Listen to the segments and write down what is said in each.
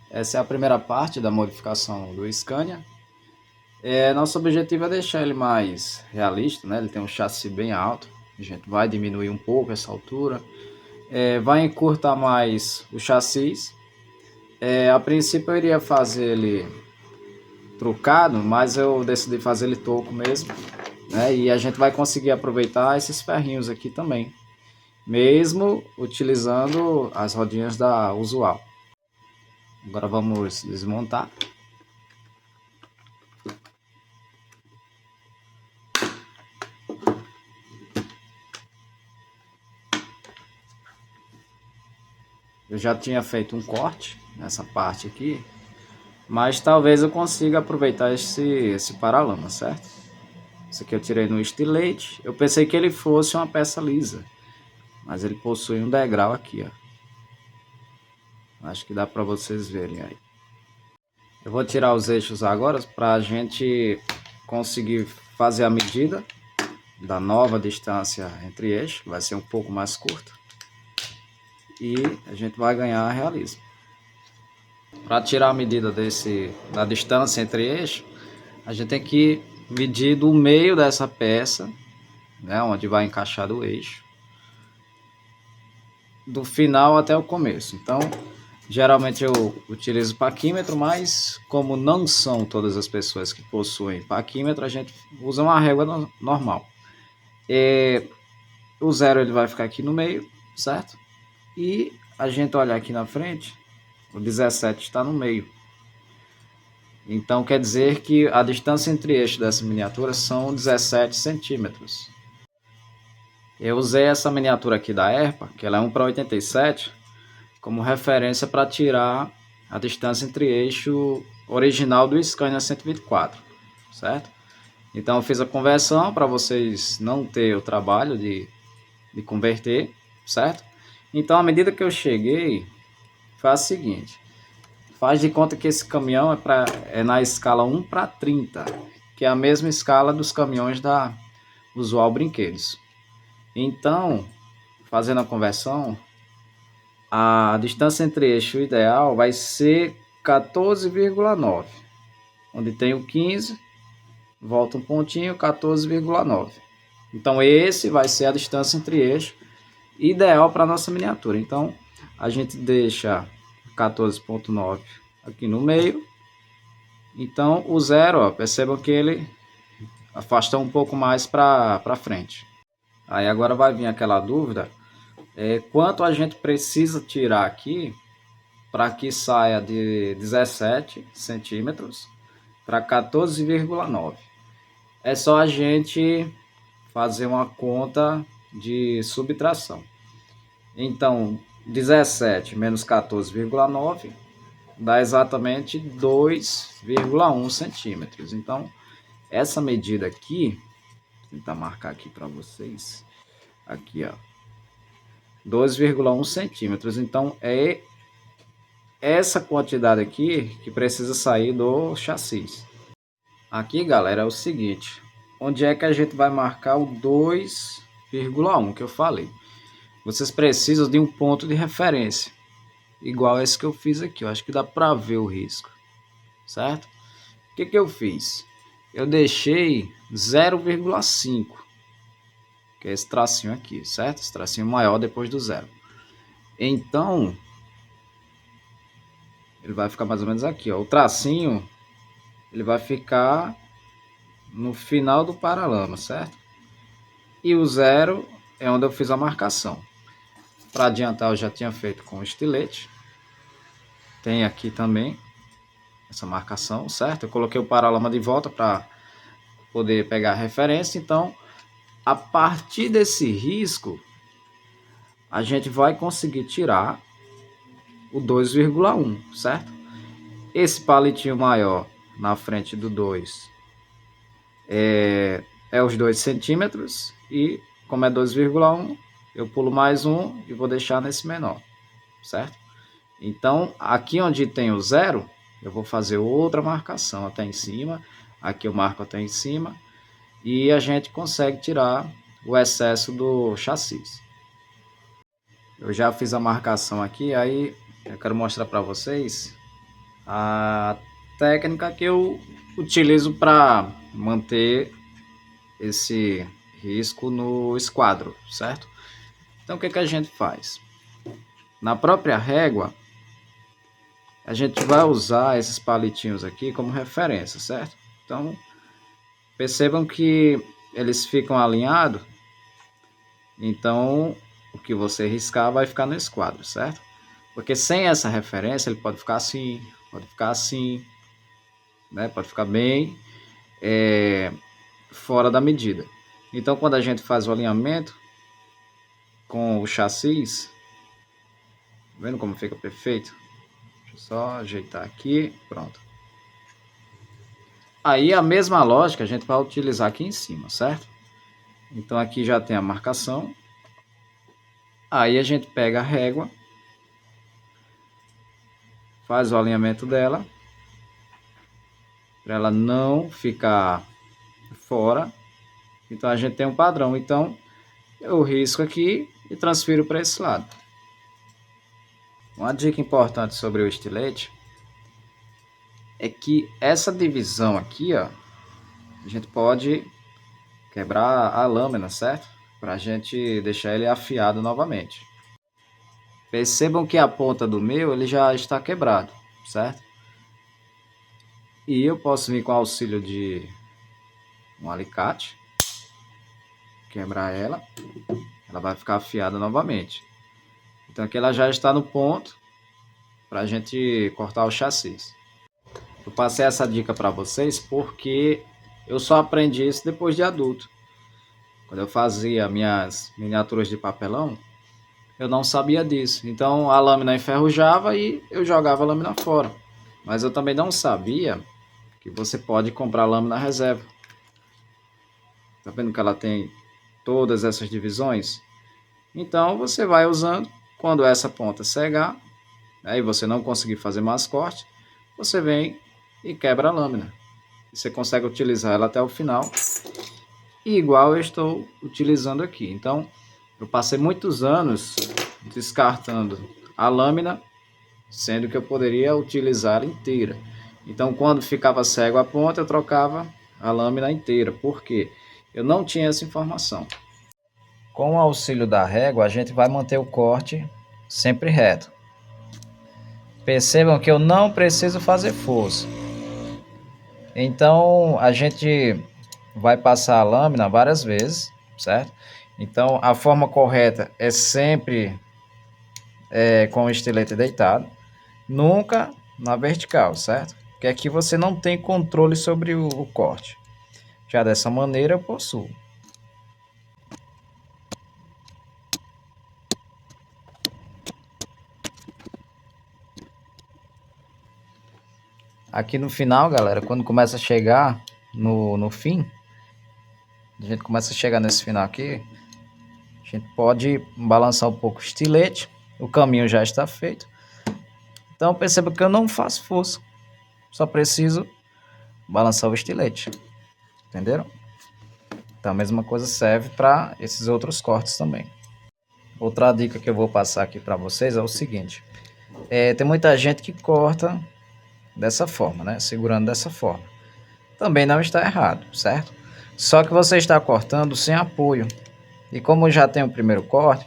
Essa é a primeira parte da modificação do Scania. Nosso objetivo é deixar ele mais realista, né? Ele tem um chassi bem alto, a gente vai diminuir um pouco essa altura, vai encurtar mais o chassi. A princípio eu iria fazer ele trucado, mas eu decidi fazer ele toco mesmo, né? E a gente vai conseguir aproveitar esses ferrinhos aqui também, mesmo utilizando as rodinhas da usual. Agora vamos desmontar. Eu já tinha feito um corte nessa parte aqui, mas talvez eu consiga aproveitar esse paralama, certo? Isso aqui eu tirei no estilete. Eu pensei que ele fosse uma peça lisa, mas ele possui um degrau aqui, ó. Acho que dá para vocês verem aí. Eu vou tirar os eixos agora para a gente conseguir fazer a medida da nova distância entre eixos, vai ser um pouco mais curta, e a gente vai ganhar realismo. Para tirar a medida da distância entre eixos, a gente tem que medir do meio dessa peça, né, onde vai encaixar o eixo, do final até o começo. Então, geralmente eu utilizo paquímetro, mas como não são todas as pessoas que possuem paquímetro, a gente usa uma régua normal. O zero ele vai ficar aqui no meio, certo? E a gente olhar aqui na frente, o 17 está no meio. Então quer dizer que a distância entre eixos dessa miniatura são 17 centímetros. Eu usei essa miniatura aqui da ERPA, que ela é 1:87, como referência para tirar a distância entre eixo original do Scania 124, certo? Então eu fiz a conversão para vocês não ter o trabalho de converter, certo? Então, à medida que eu cheguei, faz o seguinte: faz de conta que esse caminhão é na escala 1:30, que é a mesma escala dos caminhões da Usual Brinquedos. Então, fazendo a conversão, a distância entre eixo ideal vai ser 14,9, onde tem o 15, volta um pontinho, 14,9. Então, esse vai ser a distância entre eixo ideal para a nossa miniatura. Então, a gente deixa 14,9 aqui no meio. Então, o zero, ó, percebam que ele afasta um pouco mais para frente. Aí agora vai vir aquela dúvida, quanto a gente precisa tirar aqui para que saia de 17 centímetros para 14,9. É só a gente fazer uma conta de subtração. Então, 17 menos 14,9 dá exatamente 2,1 centímetros. Então, essa medida aqui, vou tentar marcar aqui para vocês, aqui ó, 2,1 centímetros. Então, é essa quantidade aqui que precisa sair do chassi. Aqui, galera, é o seguinte, onde é que a gente vai marcar o 2,1 que eu falei? Vocês precisam de um ponto de referência, igual esse que eu fiz aqui. Eu acho que dá para ver o risco, certo? O que eu fiz? Eu deixei 0,5, que é esse tracinho aqui, certo? Esse tracinho maior depois do zero. Então, ele vai ficar mais ou menos aqui, ó. O tracinho, ele vai ficar no final do paralama, certo? E o zero é onde eu fiz a marcação. Para adiantar, eu já tinha feito com o estilete. Tem aqui também essa marcação, certo? Eu coloquei o paralama de volta para poder pegar a referência. Então, a partir desse risco, a gente vai conseguir tirar o 2,1, certo? Esse palitinho maior na frente do 2 é os 2 centímetros, e como é 2,1, eu pulo mais um e vou deixar nesse menor, certo? Então, aqui onde tem o zero, eu vou fazer outra marcação até em cima, aqui eu marco até em cima, e a gente consegue tirar o excesso do chassi. Eu já fiz a marcação aqui, aí eu quero mostrar para vocês a técnica que eu utilizo para manter esse risco no esquadro, certo? Então, o que a gente faz? Na própria régua, a gente vai usar esses palitinhos aqui como referência, certo? Então, percebam que eles ficam alinhados, então o que você riscar vai ficar no esquadro, certo? Porque sem essa referência ele pode ficar assim, né? Pode ficar bem fora da medida. Então, quando a gente faz o alinhamento com o chassis, vendo como fica perfeito? Deixa eu só ajeitar aqui, pronto. Aí a mesma lógica a gente vai utilizar aqui em cima, certo? Então aqui já tem a marcação. Aí a gente pega a régua, faz o alinhamento dela, para ela não ficar fora. Então a gente tem um padrão. Então eu risco aqui e transfiro para esse lado. Uma dica importante sobre o estilete é que essa divisão aqui, ó, a gente pode quebrar a lâmina, certo? Para a gente deixar ele afiado novamente. Percebam que a ponta do meu ele já está quebrado, certo? E eu posso vir com o auxílio de um alicate, quebrar ela, ela vai ficar afiada novamente. Então aqui ela já está no ponto para a gente cortar o chassi. Eu passei essa dica para vocês porque eu só aprendi isso depois de adulto. Quando eu fazia minhas miniaturas de papelão, eu não sabia disso. Então a lâmina enferrujava e eu jogava a lâmina fora. Mas eu também não sabia que você pode comprar lâmina reserva. Tá vendo que ela tem todas essas divisões? Então você vai usando, quando essa ponta cegar, aí você não conseguir fazer mais corte, você vem e quebra a lâmina. Você consegue utilizar ela até o final, igual eu estou utilizando aqui. Então eu passei muitos anos descartando a lâmina, sendo que eu poderia utilizar inteira. Então quando ficava cego a ponta, eu trocava a lâmina inteira. Por quê? Eu não tinha essa informação. Com o auxílio da régua, a gente vai manter o corte sempre reto. Percebam que eu não preciso fazer força. Então, a gente vai passar a lâmina várias vezes, certo? Então, a forma correta é sempre com o estilete deitado, nunca na vertical, certo? Porque aqui você não tem controle sobre o corte. Já dessa maneira eu possuo. Aqui no final, galera, quando começa a chegar no fim, a gente começa a chegar nesse final aqui, a gente pode balançar um pouco o estilete, o caminho já está feito. Então perceba que eu não faço força, só preciso balançar o estilete, entenderam? Então a mesma coisa serve para esses outros cortes também. Outra dica que eu vou passar aqui para vocês é o seguinte, tem muita gente que corta dessa forma, né? Segurando dessa forma. Também não está errado, certo? Só que você está cortando sem apoio. E como já tem o primeiro corte,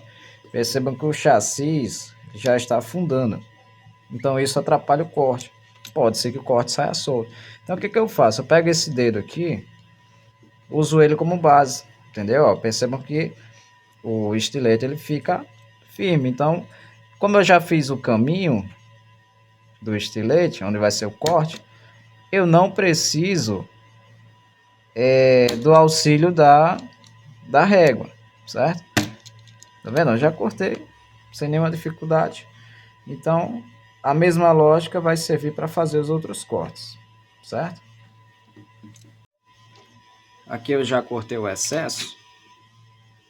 percebam que o chassi já está afundando. Então isso atrapalha o corte. Pode ser que o corte saia solto. Então o que eu faço? Eu pego esse dedo aqui, uso ele como base, entendeu? Ó, percebam que o estilete ele fica firme. Então, como eu já fiz o caminho do estilete, onde vai ser o corte, eu não preciso do auxílio da régua, certo? Tá vendo? Eu já cortei sem nenhuma dificuldade. Então, a mesma lógica vai servir para fazer os outros cortes, certo? Aqui eu já cortei o excesso,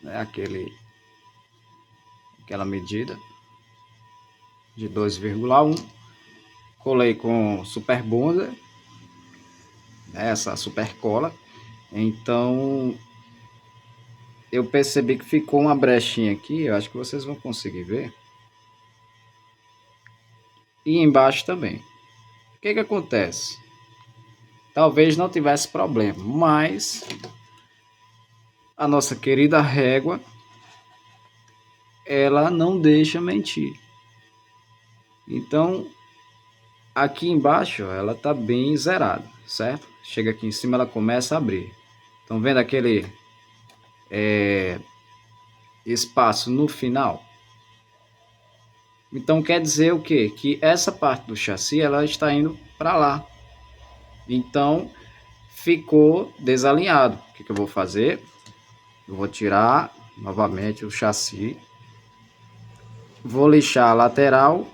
né, aquela medida de 2,1. Colei com super bonder, né, essa super cola. Então, eu percebi que ficou uma brechinha aqui, eu acho que vocês vão conseguir ver. E embaixo também. O que acontece? Talvez não tivesse problema, mas a nossa querida régua, ela não deixa mentir. Então, aqui embaixo, ó, ela tá bem zerada, certo? Chega aqui em cima, ela começa a abrir. Estão vendo aquele espaço no final? Então quer dizer o quê? Que essa parte do chassi, ela está indo para lá. Então ficou desalinhado. O que eu vou fazer? Eu vou tirar novamente o chassi, vou lixar a lateral,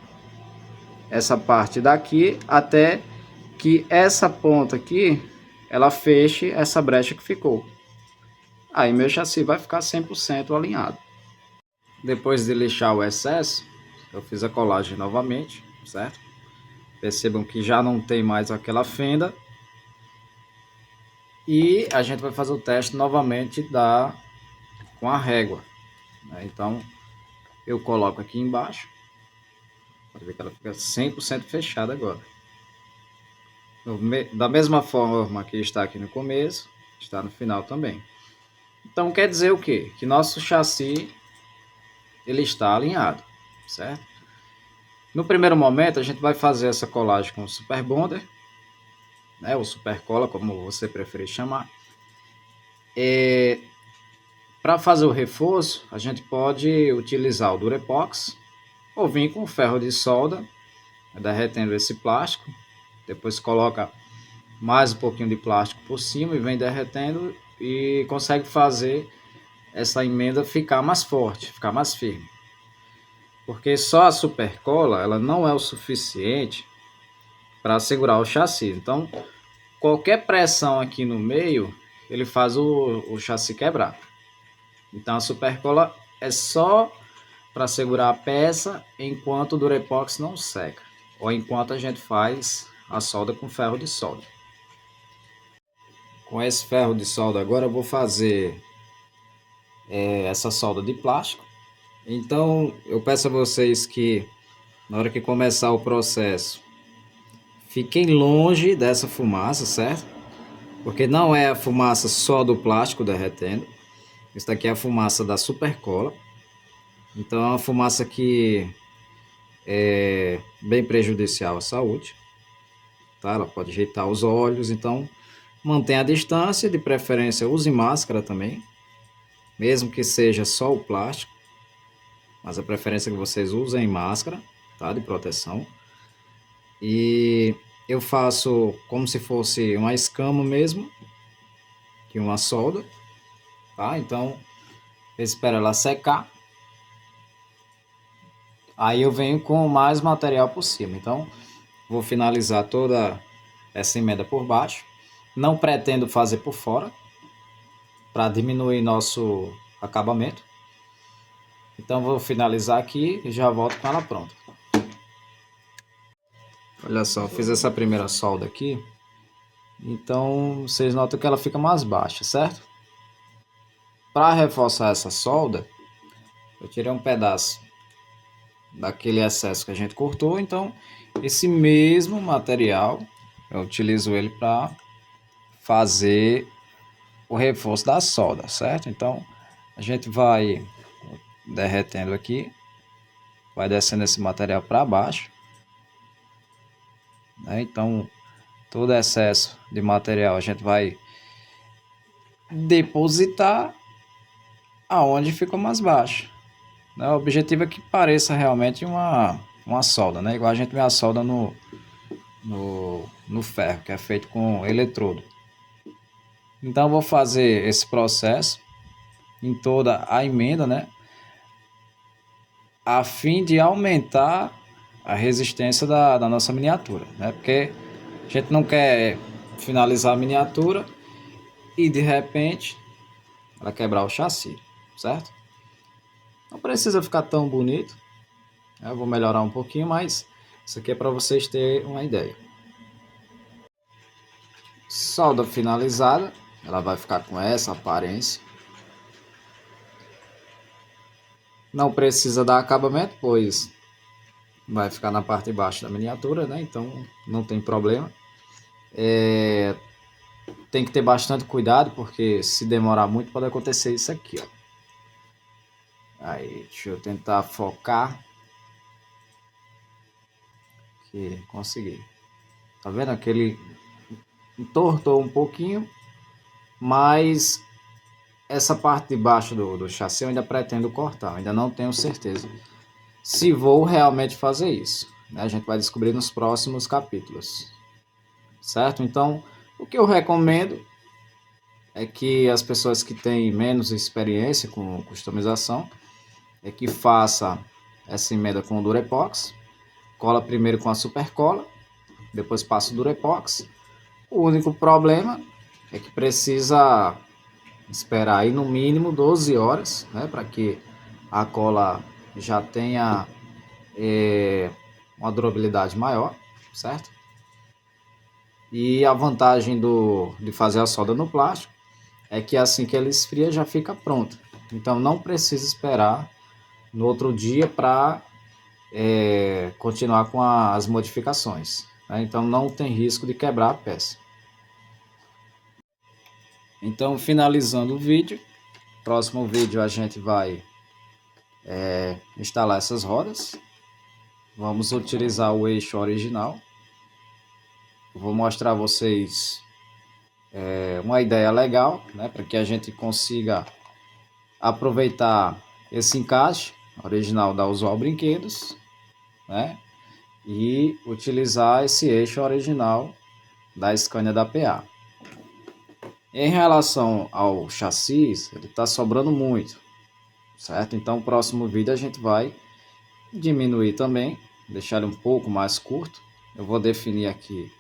essa parte daqui, até que essa ponta aqui, ela feche essa brecha que ficou. Aí meu chassi vai ficar 100% alinhado. Depois de lixar o excesso, eu fiz a colagem novamente, certo? Percebam que já não tem mais aquela fenda. E a gente vai fazer o teste novamente com a régua, né? Então eu coloco aqui embaixo, pode ver que ela fica 100% fechada agora. Da mesma forma que está aqui no começo, está no final também. Então quer dizer o quê? Que nosso chassi ele está alinhado, certo? No primeiro momento a gente vai fazer essa colagem com o Super Bonder, né, ou Super Cola, como você preferir chamar. Para fazer o reforço, a gente pode utilizar o Durepox ou vir com ferro de solda, derretendo esse plástico. Depois coloca mais um pouquinho de plástico por cima e vem derretendo e consegue fazer essa emenda ficar mais forte, ficar mais firme. Porque só a Super Cola ela não é o suficiente para segurar o chassi. Então, qualquer pressão aqui no meio, ele faz o chassi quebrar. Então, a Super Cola é só para segurar a peça enquanto o Durepox não seca, ou enquanto a gente faz a solda com ferro de solda. Com esse ferro de solda agora eu vou fazer essa solda de plástico. Então eu peço a vocês que na hora que começar o processo fiquem longe dessa fumaça, certo? Porque não é a fumaça só do plástico derretendo, isso daqui é a fumaça da Super Cola. Então é uma fumaça que é bem prejudicial à saúde, tá? Ela pode irritar os olhos, então mantenha a distância, de preferência use máscara também, mesmo que seja só o plástico, mas a preferência é que vocês usem máscara, tá? De proteção. E eu faço como se fosse uma escama mesmo, que uma solda, tá? Então eu espero ela secar. Aí eu venho com mais material por cima. Então vou finalizar toda essa emenda por baixo. Não pretendo fazer por fora, para diminuir nosso acabamento. Então vou finalizar aqui e já volto com ela pronta. Olha só, fiz essa primeira solda aqui. Então vocês notam que ela fica mais baixa, certo? Para reforçar essa solda, eu tirei um pedaço daquele excesso que a gente cortou. Então esse mesmo material eu utilizo ele para fazer o reforço da solda, certo? Então a gente vai derretendo aqui, vai descendo esse material para baixo, né? Então todo excesso de material a gente vai depositar aonde ficou mais baixo, né? O objetivo é que pareça realmente uma solda, né? Igual a gente vê a solda no ferro, que é feito com eletrodo. Então eu vou fazer esse processo em toda a emenda, né? A fim de aumentar a resistência da nossa miniatura, né? Porque a gente não quer finalizar a miniatura e de repente ela quebrar o chassi, certo? Não precisa ficar tão bonito, eu vou melhorar um pouquinho, mas isso aqui é para vocês terem uma ideia. Solda finalizada, ela vai ficar com essa aparência. Não precisa dar acabamento, pois vai ficar na parte de baixo da miniatura, né? Então não tem problema. Tem que ter bastante cuidado, porque se demorar muito pode acontecer isso aqui, ó. Aí, deixa eu tentar focar. Que consegui. Tá vendo? Aquele entortou um pouquinho, mas essa parte de baixo do chassi eu ainda pretendo cortar, ainda não tenho certeza se vou realmente fazer isso, né? A gente vai descobrir nos próximos capítulos, certo? Então, o que eu recomendo é que as pessoas que têm menos experiência com customização é que faça essa emenda com o Durepox, cola primeiro com a super cola, depois passa o Durepox. O único problema é que precisa esperar aí no mínimo 12 horas, né, para que a cola já tenha uma durabilidade maior, certo? E a vantagem de fazer a solda no plástico é que assim que ele esfria já fica pronto. Então não precisa esperar no outro dia para continuar com as modificações, né? Então não tem risco de quebrar a peça. Então, finalizando o vídeo, próximo vídeo a gente vai instalar essas rodas. Vamos utilizar o eixo original. Vou mostrar a vocês uma ideia legal, né, para que a gente consiga aproveitar esse encaixe original da Usual Brinquedos, né, e utilizar esse eixo original da Scania da PA. Em relação ao chassi, ele está sobrando muito, certo? Então, no próximo vídeo a gente vai diminuir também, deixar ele um pouco mais curto. Eu vou definir aqui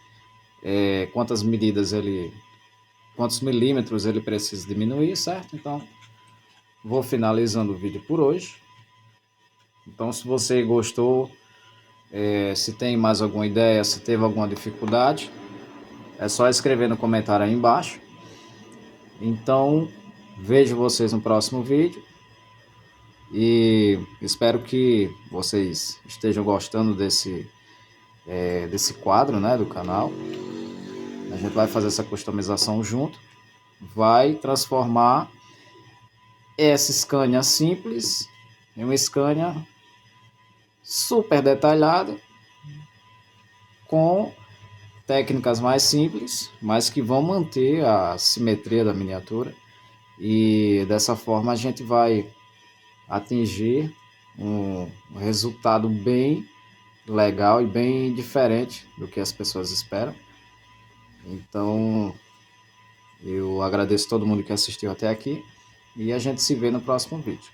quantos milímetros ele precisa diminuir, certo? Então, vou finalizando o vídeo por hoje. Então, se você gostou, se tem mais alguma ideia, se teve alguma dificuldade, é só escrever no comentário aí embaixo. Então, vejo vocês no próximo vídeo e espero que vocês estejam gostando desse quadro, né, do canal. A gente vai fazer essa customização junto, vai transformar essa Scania simples em uma Scania super detalhada, com técnicas mais simples, mas que vão manter a simetria da miniatura, e dessa forma a gente vai atingir um resultado bem legal e bem diferente do que as pessoas esperam. Então eu agradeço todo mundo que assistiu até aqui e a gente se vê no próximo vídeo.